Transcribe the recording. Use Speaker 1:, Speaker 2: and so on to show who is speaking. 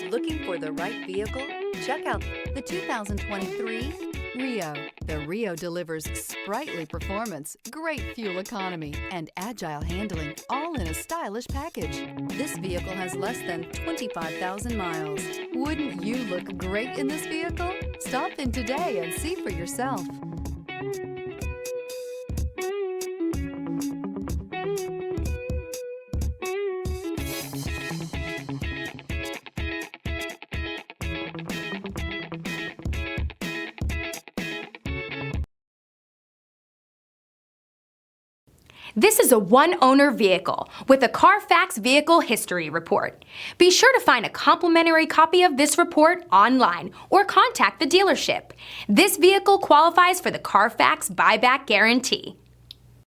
Speaker 1: Looking for the right vehicle? Check out the 2023 Rio. The Rio delivers sprightly performance, great fuel economy, and agile handling, all in a stylish package. This vehicle has less than 25,000 miles. Wouldn't you look great in this vehicle? Stop in today and see for yourself.
Speaker 2: This is a one-owner vehicle with a Carfax Vehicle History Report. Be sure to find a complimentary copy of this report online or contact the dealership. This vehicle qualifies for the Carfax Buyback Guarantee.